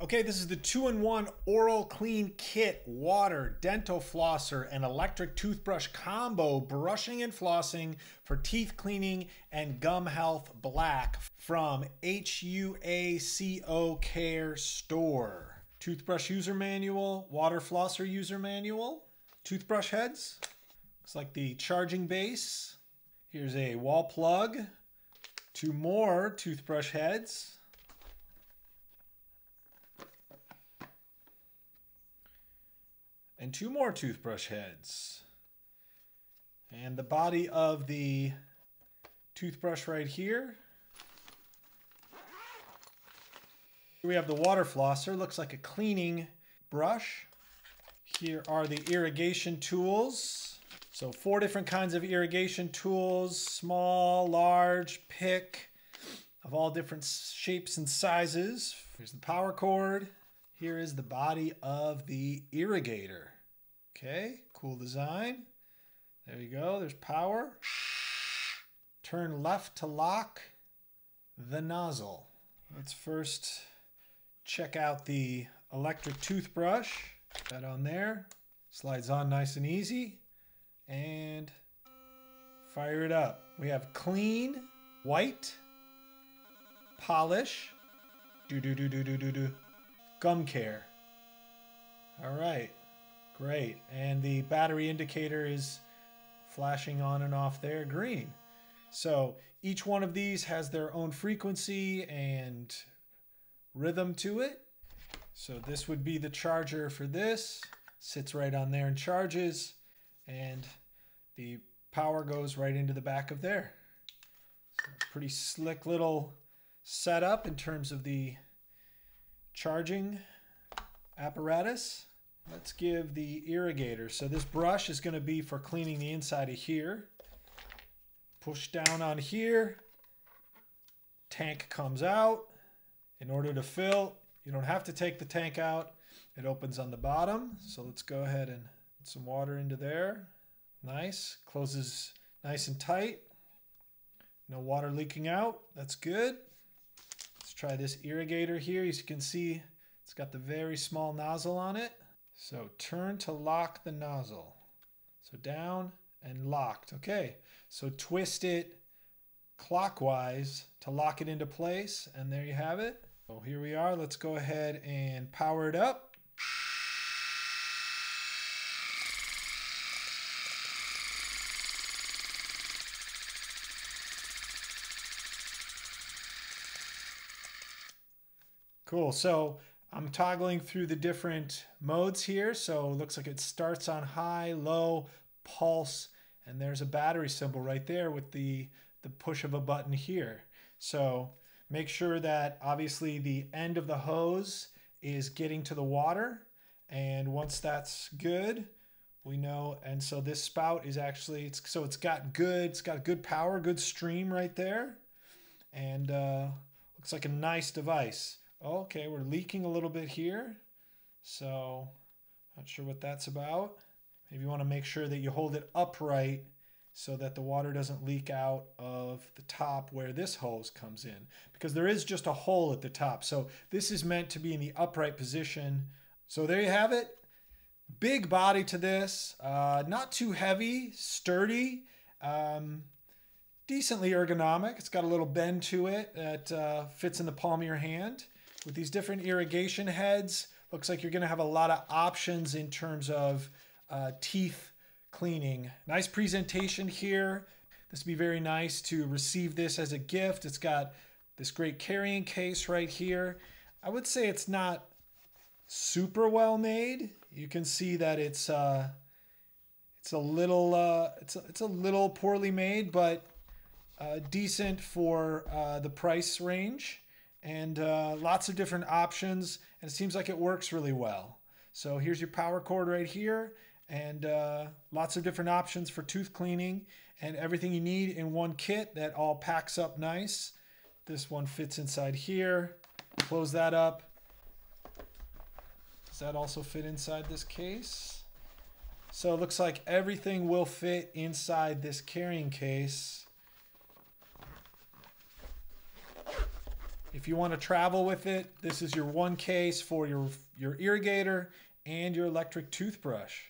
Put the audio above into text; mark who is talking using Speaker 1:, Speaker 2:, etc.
Speaker 1: Okay, this is the 2-in-1 Oral Clean Kit, water, dental flosser, and electric toothbrush combo, brushing and flossing for teeth cleaning and gum health black from Huaco Care Store. Toothbrush user manual, water flosser user manual, toothbrush heads. Looks like the charging base. Here's a wall plug, 2 more toothbrush heads. And 2 more toothbrush heads. And the body of the toothbrush right here. Here we have the water flosser. Looks like a cleaning brush. Here are the irrigation tools. So 4 different kinds of irrigation tools. Small, large, pick, of all different shapes and sizes. Here's the power cord. Here is the body of the irrigator. Okay, cool design. There you go, there's power. Turn left to lock the nozzle. Let's first check out the electric toothbrush. Put that on there. Slides on nice and easy. And fire it up. We have clean, white, polish, gum care. All right, great. And the battery indicator is flashing on and off there, green. So each one of these has their own frequency and rhythm to it. So this would be the charger for this. Sits right on there and charges. And the power goes right into the back of there. So pretty slick little setup in terms of the charging apparatus. Let's give the irrigator. So this brush is going to be for cleaning the inside of here. Push down on here. Tank comes out. In order to fill, you don't have to take the tank out. It opens on the bottom. So let's go ahead and put some water into there. Nice. Closes nice and tight. No water leaking out. That's good. Let's try this irrigator here. As you can see, it's got the very small nozzle on it. So turn to lock the nozzle. So down and locked. Okay, so twist it clockwise to lock it into place. And there you have it. So here we are. Let's go ahead and power it up. Cool, so I'm toggling through the different modes here. So it looks like it starts on high, low, pulse, and there's a battery symbol right there with the push of a button here. So make sure that obviously the end of the hose is getting to the water. And once that's good, we know, and so this spout is actually, it's got good power, good stream right there. And looks like a nice device. Okay, we're leaking a little bit here, so not sure what that's about. Maybe you want to make sure that you hold it upright so that the water doesn't leak out of the top where this hose comes in, because there is just a hole at the top. So this is meant to be in the upright position. So there you have it. Big body to this, not too heavy, sturdy, decently ergonomic. It's got a little bend to it that fits in the palm of your hand. With these different irrigation heads, looks like you're going to have a lot of options in terms of teeth cleaning. Nice presentation here. This would be very nice to receive this as a gift. It's got this great carrying case right here. I would say it's not super well made. You can see that it's a little poorly made, but decent for the price range. And lots of different options, and it seems like it works really well. So here's your power cord right here, and lots of different options for tooth cleaning, and everything you need in one kit that all packs up nice. This one fits inside here. Close that up. Does that also fit inside this case? So it looks like everything will fit inside this carrying case. If you want to travel with it, this is your one case for your irrigator and your electric toothbrush.